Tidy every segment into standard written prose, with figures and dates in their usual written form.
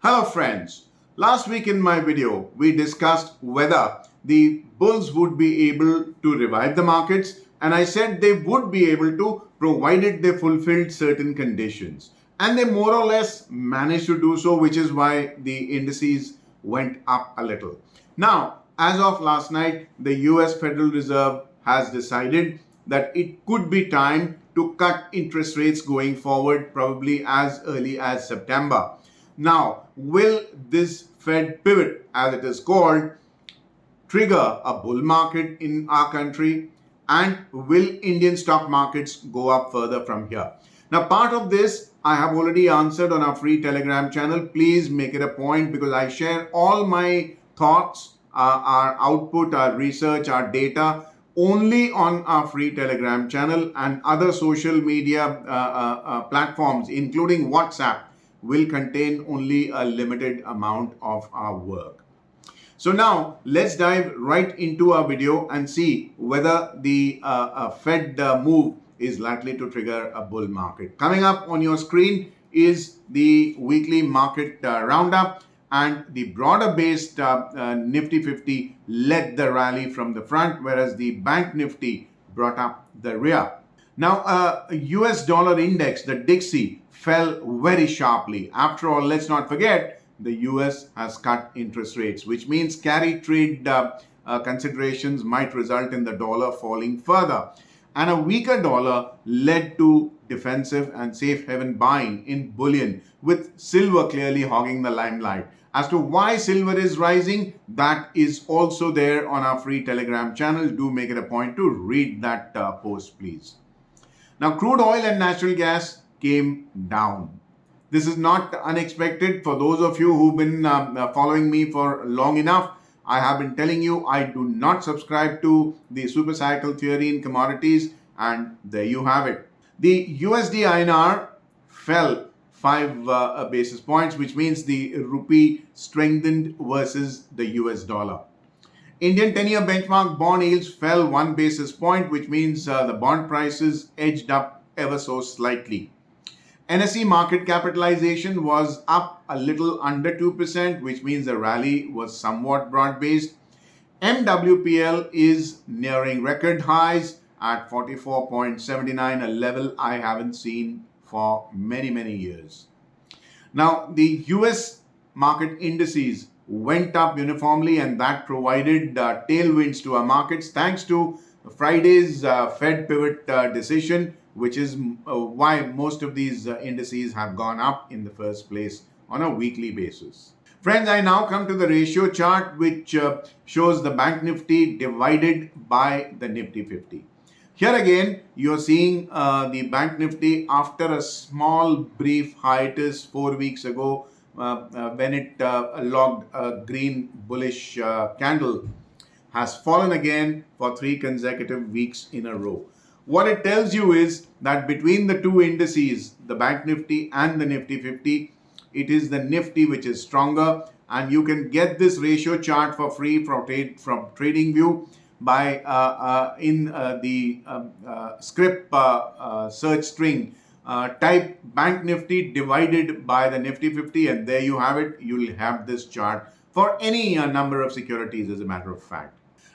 Hello friends, last week in my video we discussed whether the bulls would be able to revive the markets, and I said they would be able to provided they fulfilled certain conditions, and they more or less managed to do so, which is why the indices went up a little. Now, as of last night, the US Federal Reserve has decided that it could be time to cut interest rates going forward, probably as early as September. Now, will this Fed pivot, as it is called, trigger a bull market in our country? And will Indian stock markets go up further from here? Now, part of this I have already answered on our free Telegram channel. Please make it a point, because I share all my thoughts, our output, our research, our data only on our free Telegram channel, and other social media platforms, including WhatsApp, will contain only a limited amount of our work. So now let's dive right into our video and see whether the Fed move is likely to trigger a bull market. Coming up on your screen is the weekly market roundup, and the broader based Nifty 50 led the rally from the front, whereas the Bank Nifty brought up the rear. Now, US dollar index, the Dixie, fell very sharply. After all, let's not forget, the US has cut interest rates, which means carry trade considerations might result in the dollar falling further. And a weaker dollar led to defensive and safe haven buying in bullion, with silver clearly hogging the limelight. As to why silver is rising, that is also there on our free Telegram channel. Do make it a point to read that post, please. Now, crude oil and natural gas came down. This is not unexpected. For those of you who've been following me for long enough, I have been telling you I do not subscribe to the super cycle theory in commodities, and there you have it. The USD INR fell 5 basis points, which means the rupee strengthened versus the US dollar. Indian 10-year benchmark bond yields fell 1 basis point, which means the bond prices edged up ever so slightly. NSE market capitalization was up a little under 2%, which means the rally was somewhat broad-based. MWPL is nearing record highs at 44.79, a level I haven't seen for many years. Now, the US market indices went up uniformly, and that provided tailwinds to our markets thanks to Friday's Fed pivot decision, which is why most of these indices have gone up in the first place on a weekly basis. Friends, I now come to the ratio chart, which shows the Bank Nifty divided by the Nifty 50. Here again, you're seeing the Bank Nifty after a small brief hiatus 4 weeks ago when it logged a green bullish candle, has fallen again for 3 consecutive weeks in a row. What it tells you is that between the two indices, the Bank Nifty and the Nifty 50, it is the Nifty which is stronger, and you can get this ratio chart for free from TradingView by in the script search string. Type Bank Nifty divided by the Nifty 50, and there you have it. You'll have this chart for any number of securities, as a matter of fact.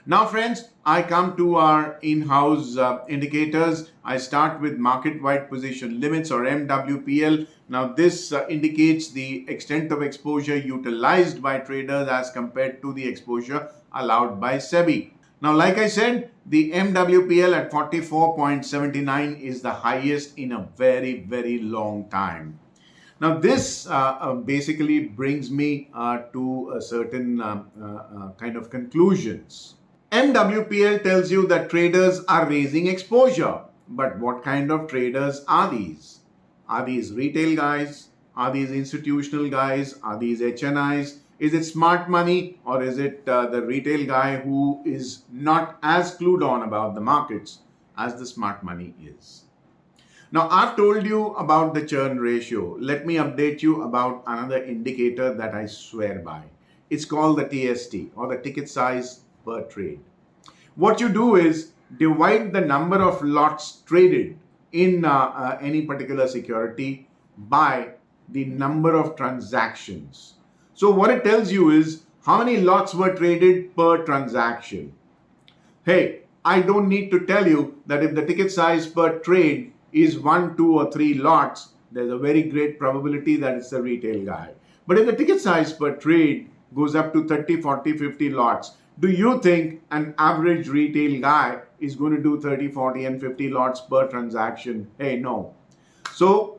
Now, friends, I come to our in-house indicators. I start with market-wide position limits, or MWPL. Now, this indicates the extent of exposure utilized by traders as compared to the exposure allowed by SEBI. Now, like I said, the MWPL at 44.79 is the highest in a very long time. Now, this basically brings me to a certain kind of conclusions. MWPL tells you that traders are raising exposure. But what kind of traders are these? Are these retail guys? Are these institutional guys? Are these HNIs? Is it smart money, or is it the retail guy who is not as clued on about the markets as the smart money is? Now, I've told you about the churn ratio. Let me update you about another indicator that I swear by. It's called the TST, or the ticket size per trade. What you do is divide the number of lots traded in any particular security by the number of transactions. So what it tells you is how many lots were traded per transaction. Hey, I don't need to tell you that if the ticket size per trade is 1, 2 or 3 lots, there's a very great probability that it's a retail guy. But if the ticket size per trade goes up to 30, 40, 50 lots, do you think an average retail guy is going to do 30, 40 and 50 lots per transaction? Hey, no. So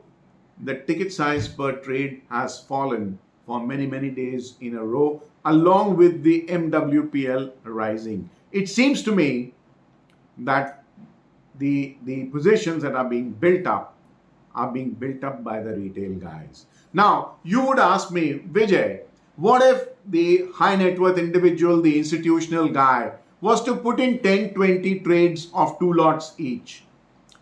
the ticket size per trade has fallen for many, many days in a row, along with the MWPL rising. It seems to me that the positions that are being built up by the retail guys. Now, you would ask me, Vijay, what if the high net worth individual, the institutional guy, was to put in 10, 20 trades of 2 lots each?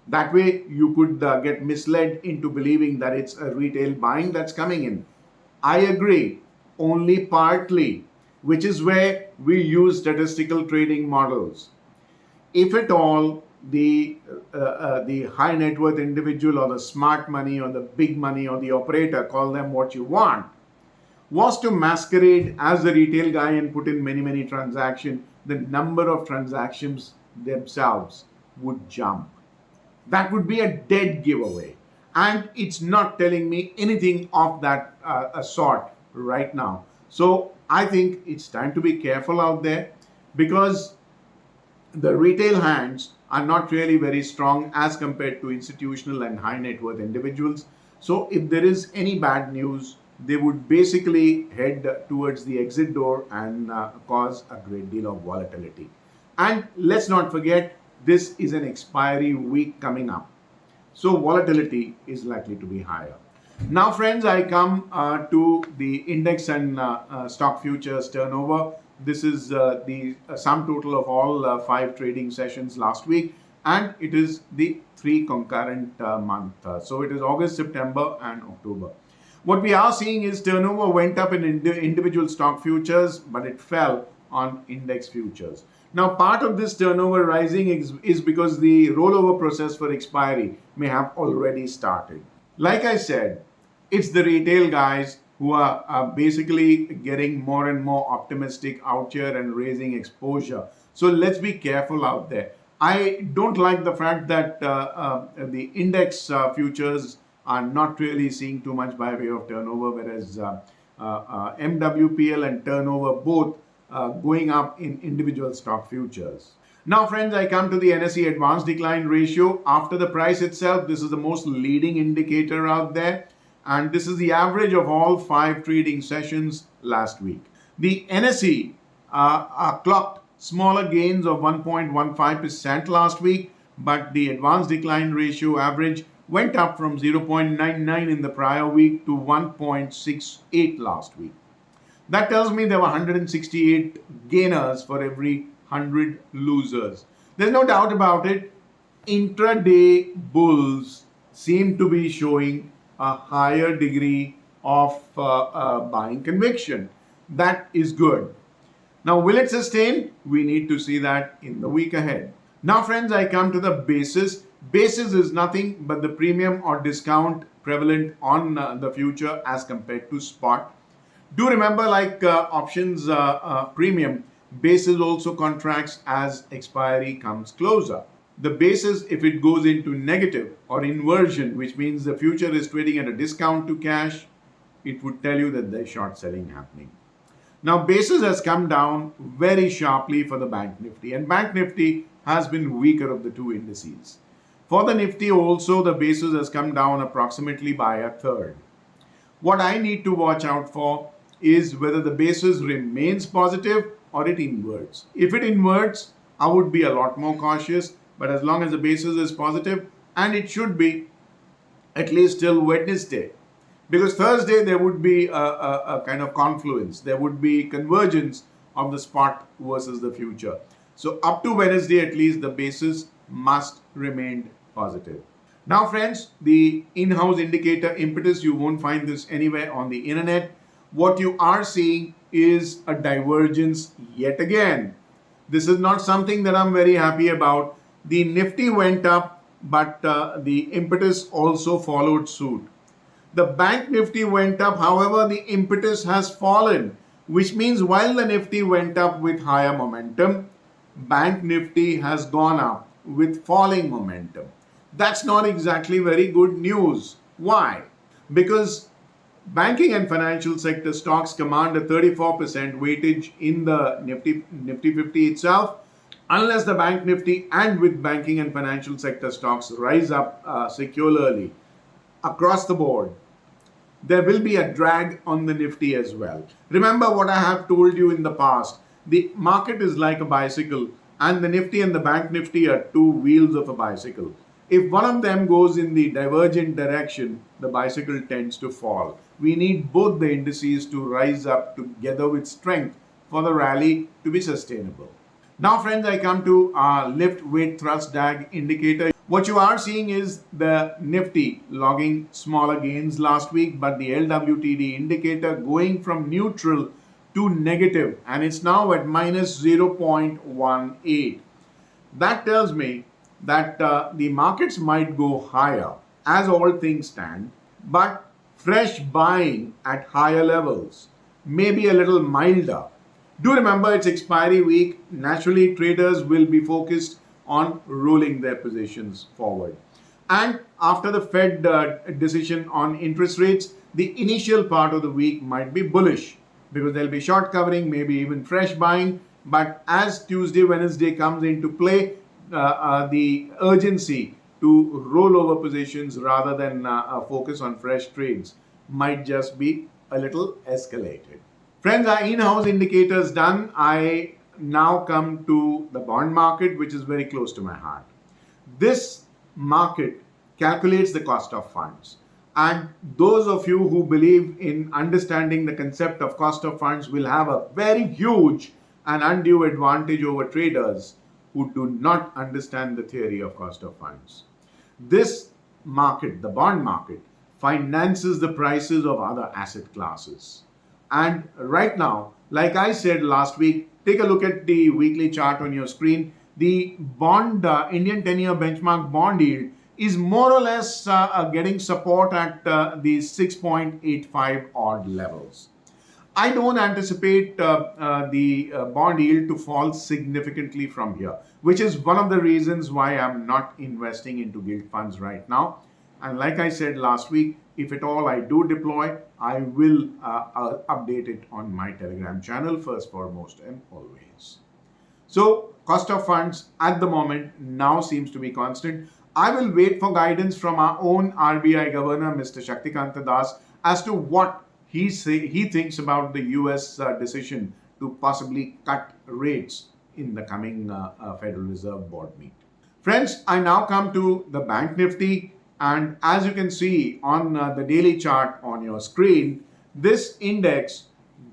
That way, you could get misled into believing that it's a retail buying that's coming in. I agree, only partly, which is where we use statistical trading models. If at all the high net worth individual or the smart money or the big money or the operator, call them what you want, was to masquerade as a retail guy and put in many, many transactions, the number of transactions themselves would jump. That would be a dead giveaway. And it's not telling me anything of that sort right now. So I think it's time to be careful out there, because the retail hands are not really very strong as compared to institutional and high net worth individuals. So if there is any bad news, they would basically head towards the exit door and cause a great deal of volatility. And let's not forget, this is an expiry week coming up. So volatility is likely to be higher. Now, friends, I come to the index and stock futures turnover. This is the sum total of all 5 trading sessions last week, and it is the 3 concurrent month. So it is August, September, and October. What we are seeing is turnover went up in individual stock futures, but it fell on index futures. Now, part of this turnover rising is because the rollover process for expiry may have already started. Like I said, it's the retail guys who are basically getting more and more optimistic out here and raising exposure. So let's be careful out there. I don't like the fact that the index futures are not really seeing too much by way of turnover, whereas MWPL and turnover both going up in individual stock futures. Now, friends, I come to the NSE advanced decline ratio after the price itself. This is the most leading indicator out there, and this is the average of all 5 trading sessions last week. The NSE clocked smaller gains of 1.15% last week, but the advanced decline ratio average went up from 0.99 in the prior week to 1.68 last week. That tells me there were 168 gainers for every 100 losers. There's no doubt about it. Intraday bulls seem to be showing a higher degree of buying conviction. That is good. Now, will it sustain? We need to see that in the week ahead. Now, friends, I come to the basis. Basis is nothing but the premium or discount prevalent on the future as compared to spot. Do remember, like options premium, basis also contracts as expiry comes closer. The basis, if it goes into negative or inversion, which means the future is trading at a discount to cash, it would tell you that there's short selling happening. Now, basis has come down very sharply for the Bank Nifty, and Bank Nifty has been weaker of the 2 indices. For the Nifty also, the basis has come down approximately by a third. What I need to watch out for is whether the basis remains positive or it inverts. If it inverts, I would be a lot more cautious, but as long as the basis is positive, and it should be at least till Wednesday, because Thursday there would be a kind of confluence, there would be convergence of the spot versus the future. So up to Wednesday at least, the basis must remain positive. Now, friends, the in-house indicator impetus, you won't find this anywhere on the internet. What you are seeing is a divergence yet again. This is not something that I'm very happy about. The Nifty went up, but the impetus also followed suit. The bank Nifty went up, however, the impetus has fallen, which means while the Nifty went up with higher momentum, bank Nifty has gone up with falling momentum. That's not exactly very good news. Why? Because banking and financial sector stocks command a 34% weightage in the Nifty 50 itself. Unless the bank Nifty and with banking and financial sector stocks rise up secularly across the board, there will be a drag on the Nifty as well. Remember what I have told you in the past. The market is like a bicycle, and the Nifty and the bank Nifty are two wheels of a bicycle. If one of them goes in the divergent direction, the bicycle tends to fall. We need both the indices to rise up together with strength for the rally to be sustainable. Now, friends, I come to our lift weight thrust drag indicator. What you are seeing is the Nifty logging smaller gains last week, but the LWTD indicator going from neutral to negative, and it's now at minus 0.18. That tells me that the markets might go higher as all things stand, but fresh buying at higher levels may be a little milder. Do remember it's expiry week. Naturally, traders will be focused on rolling their positions forward. And after the Fed decision on interest rates, the initial part of the week might be bullish because there'll be short covering, maybe even fresh buying. But as Tuesday, Wednesday comes into play, the urgency to roll over positions rather than focus on fresh trades might just be a little escalated. Friends, our in-house indicators done. I now come to the bond market, which is very close to my heart. This market calculates the cost of funds. And those of you who believe in understanding the concept of cost of funds will have a very huge and undue advantage over traders who do not understand the theory of cost of funds. This market, the bond market, finances the prices of other asset classes. And right now, like I said last week, take a look at the weekly chart on your screen. The bond, Indian 10-year benchmark bond yield is more or less getting support at the 6.85 odd levels. I don't anticipate the bond yield to fall significantly from here, which is one of the reasons why I'm not investing into gilt funds right now. And like I said last week, if at all I do deploy, I will update it on my Telegram channel first, foremost, and always. So, cost of funds at the moment now seems to be constant. I will wait for guidance from our own RBI Governor, Mr. Shaktikanta Das, as to what he thinks about the US decision to possibly cut rates in the coming Federal Reserve Board meet. Friends, I now come to the Bank Nifty. And as you can see on the daily chart on your screen, this index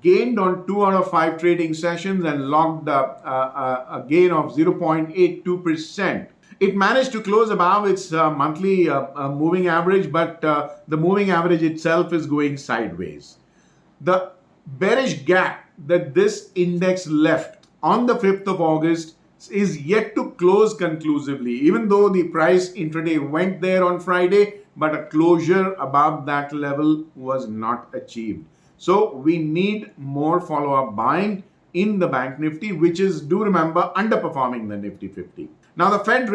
gained on 2 out of 5 trading sessions and logged a gain of 0.82%. It managed to close above its monthly moving average, but the moving average itself is going sideways. The bearish gap that this index left on the 5th of August is yet to close conclusively, even though the price intraday went there on Friday, but a closure above that level was not achieved. So we need more follow-up buying in the Bank Nifty, which is, do remember, underperforming the Nifty 50. Now the Fed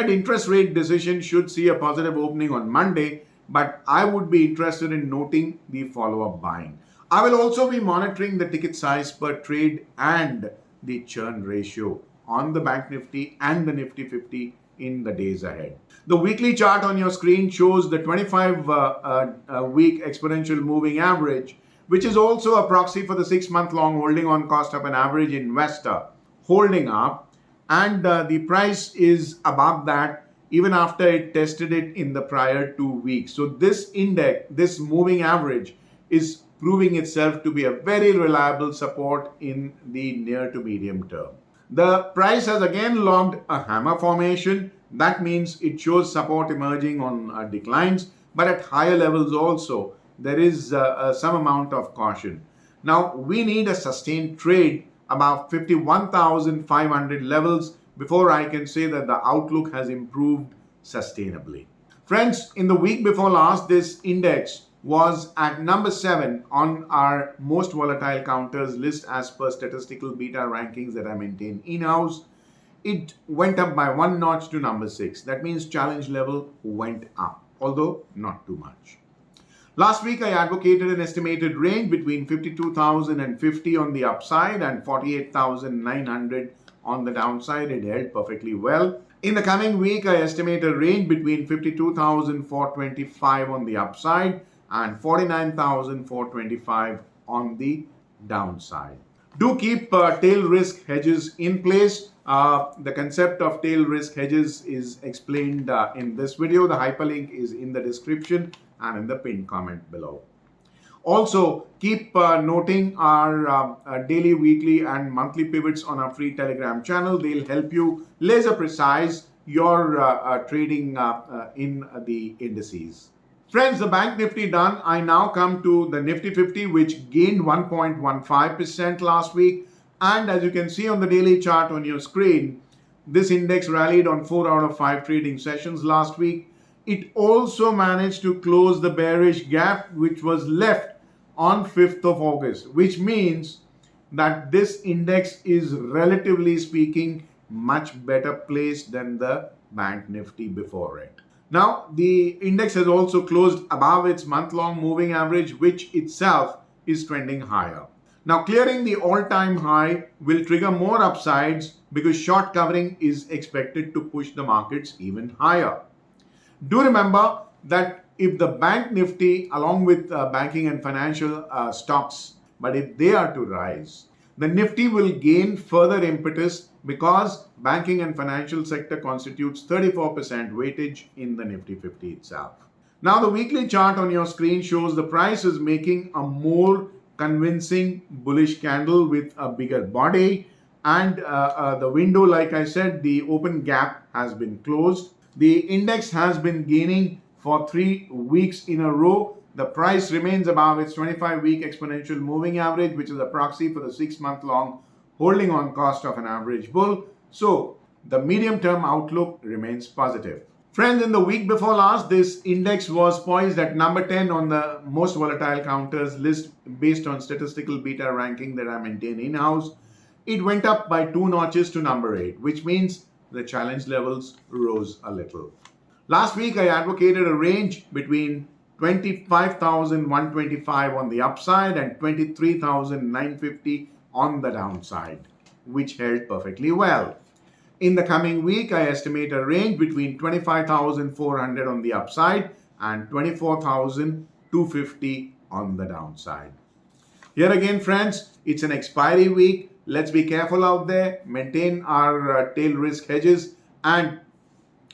interest rate decision should see a positive opening on Monday, but I would be interested in noting the follow-up buying. I will also be monitoring the ticket size per trade and the churn ratio on the Bank Nifty and the Nifty 50 in the days ahead. The weekly chart on your screen shows the 25-week exponential moving average, which is also a proxy for the 6-month long holding on cost of an average investor holding up, and the price is above that even after it tested it in the prior 2 weeks. So this index, this moving average, is proving itself to be a very reliable support in the near to medium term. The price has again logged a hammer formation. That means it shows support emerging on declines, but at higher levels also, there is some amount of caution. Now, we need a sustained trade about 51,500 levels before I can say that the outlook has improved sustainably. Friends, in the week before last, this index was at number 7 on our most volatile counters list as per statistical beta rankings that I maintain in-house. It went up by one notch to number 6. That means challenge level went up, although not too much. Last week, I advocated an estimated range between 52,050 on the upside and 48,900 on the downside. It held perfectly well. In the coming week, I estimate a range between 52,425 on the upside and 49,425 on the downside. Do keep tail risk hedges in place. The concept of tail risk hedges is explained in this video. The hyperlink is in the description and in the pinned comment below. Also, keep noting our daily, weekly, and monthly pivots on our free Telegram channel. They'll help you laser precise your trading in the indices. Friends, the Bank Nifty done. I now come to the Nifty 50, which gained 1.15% last week. And as you can see on the daily chart on your screen, this index rallied on 4 out of 5 trading sessions last week. It also managed to close the bearish gap which was left on 5th of August, which means that this index is relatively speaking much better placed than the Bank Nifty before it. Now, the index has also closed above its month-long moving average, which itself is trending higher. Now, clearing the all-time high will trigger more upsides because short covering is expected to push the markets even higher. Do remember that if the Bank Nifty, along with banking and financial stocks, but if they are to rise, the Nifty will gain further impetus because banking and financial sector constitutes 34% weightage in the Nifty 50 itself. Now, the weekly chart on your screen shows the price is making a more convincing bullish candle with a bigger body, and the window, like I said, the open gap has been closed. The index has been gaining for 3 weeks in a row. The price remains above its 25-week exponential moving average, which is a proxy for the 6-month-long holding on cost of an average bull. So the medium-term outlook remains positive. Friends, in the week before last, this index was poised at number 10 on the most volatile counters list based on statistical beta ranking that I maintain in-house. It went up by 2 notches to number 8, which means the challenge levels rose a little. Last week, I advocated a range between 25,125 on the upside and 23,950 on the downside, which held perfectly well. In the coming week, I estimate a range between 25,400 on the upside and 24,250 on the downside. Here again, friends, it's an expiry week. Let's be careful out there, maintain our tail risk hedges, and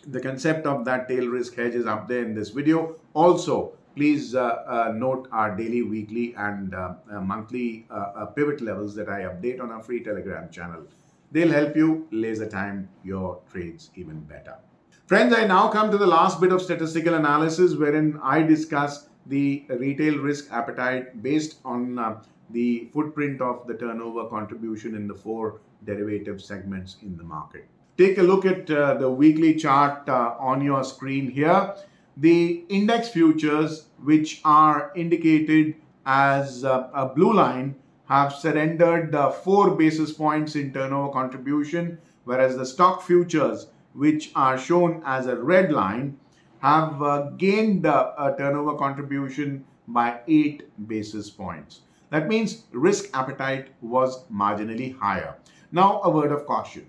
the concept of that tail risk hedge is up there in this video. Also, please note our daily, weekly, and monthly pivot levels that I update on our free Telegram channel. They'll help you laser time your trades even better. Friends, I now come to the last bit of statistical analysis wherein I discuss the retail risk appetite based on the footprint of the turnover contribution in the 4 derivative segments in the market. Take a look at the weekly chart on your screen here. The index futures, which are indicated as a blue line, have surrendered 4 basis points in turnover contribution, whereas the stock futures, which are shown as a red line, have gained a turnover contribution by 8 basis points. That means risk appetite was marginally higher. Now, a word of caution.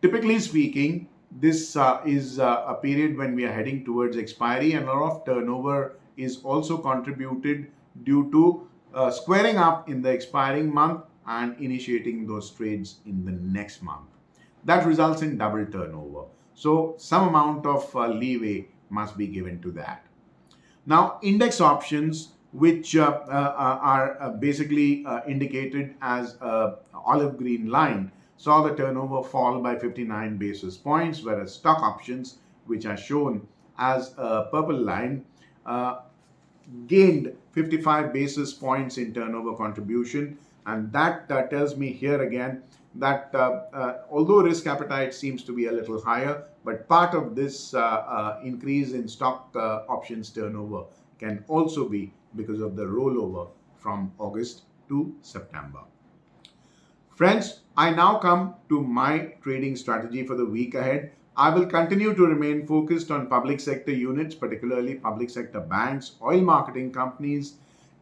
Typically speaking, this is a period when we are heading towards expiry, and a lot of turnover is also contributed due to squaring up in the expiring month and initiating those trades in the next month. That results in double turnover. So some amount of leeway must be given to that. Now, index options, which are basically indicated as an olive green line, saw the turnover fall by 59 basis points, whereas stock options, which are shown as a purple line, gained 55 basis points in turnover contribution. And that tells me here again that although risk appetite seems to be a little higher, but part of this increase in stock options turnover can also be because of the rollover from August to September. Friends, I now come to my trading strategy for the week ahead. I will continue to remain focused on public sector units, particularly public sector banks, oil marketing companies,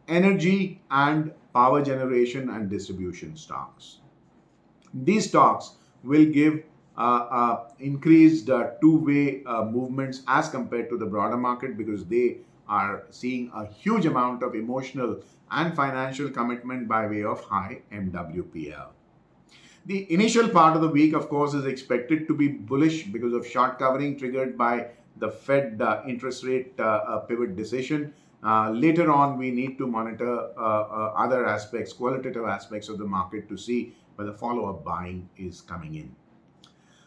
energy and power generation and distribution stocks. These stocks will give increased two-way movements as compared to the broader market because they are seeing a huge amount of emotional and financial commitment by way of high MWPL. The initial part of the week, of course, is expected to be bullish because of short covering triggered by the Fed interest rate pivot decision. Later on, we need to monitor other aspects, qualitative aspects of the market to see whether follow-up buying is coming in.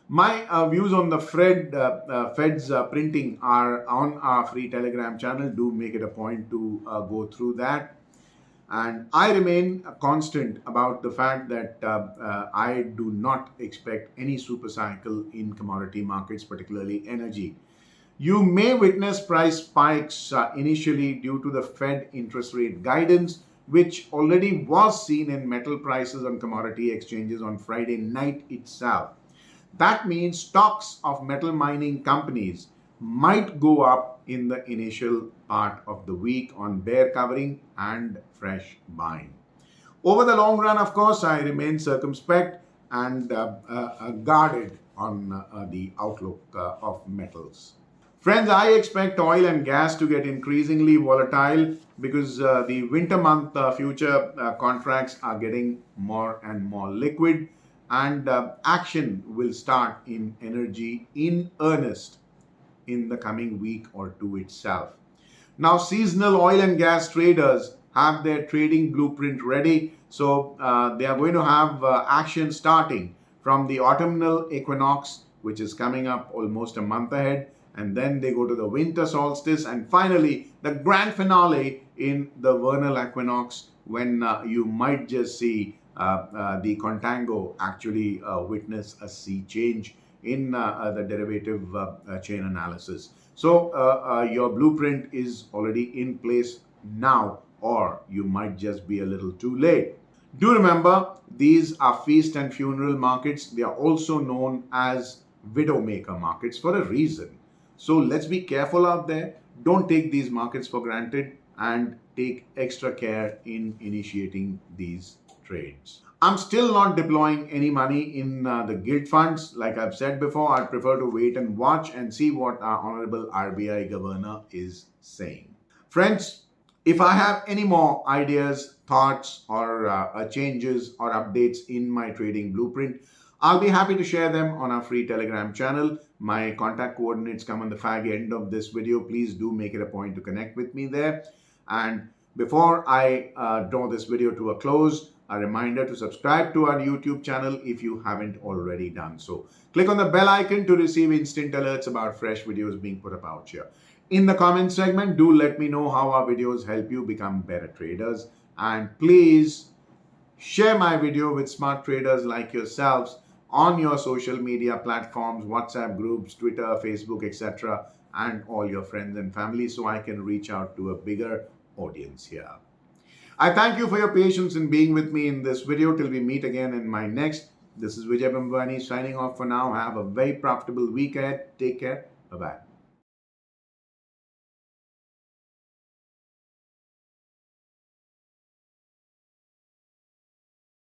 My views on the Fed's printing are on our free Telegram channel. Do make it a point to go through that. And I remain constant about the fact that I do not expect any super cycle in commodity markets, particularly energy. You may witness price spikes initially due to the Fed interest rate guidance, which already was seen in metal prices on commodity exchanges on Friday night itself. That means stocks of metal mining companies might go up in the initial part of the week on bear covering and fresh buying. Over the long run, of course, I remain circumspect and guarded on the outlook of metals. Friends, I expect oil and gas to get increasingly volatile because the winter month future contracts are getting more and more liquid, and action will start in energy in earnest in the coming week or two itself. Now, seasonal oil and gas traders have their trading blueprint ready. So they are going to have action starting from the autumnal equinox, which is coming up almost a month ahead. And then they go to the winter solstice. And finally, the grand finale in the vernal equinox, when you might just see the contango actually witness a sea change in the derivative chain analysis. So your blueprint is already in place now, or you might just be a little too late. Do remember, these are feast and funeral markets. They are also known as widowmaker markets for a reason. So let's be careful out there. Don't take these markets for granted and take extra care in initiating these trades. I'm still not deploying any money in the Gilt funds. Like I've said before, I prefer to wait and watch and see what our Honorable RBI Governor is saying. Friends, if I have any more ideas, thoughts, or changes or updates in my trading blueprint, I'll be happy to share them on our free Telegram channel. My contact coordinates come on the fag end of this video. Please do make it a point to connect with me there. And before I draw this video to a close, a reminder to subscribe to our YouTube channel if you haven't already done so. Click on the bell icon to receive instant alerts about fresh videos being put up out here. In the comment segment, do let me know how our videos help you become better traders. And please share my video with smart traders like yourselves on your social media platforms, WhatsApp groups, Twitter, Facebook, etc., and all your friends and family so I can reach out to a bigger audience here. I thank you for your patience in being with me in this video till we meet again in my next. This is Vijay Bhambwani signing off for now. Have a very profitable week ahead. Take care. Bye-bye.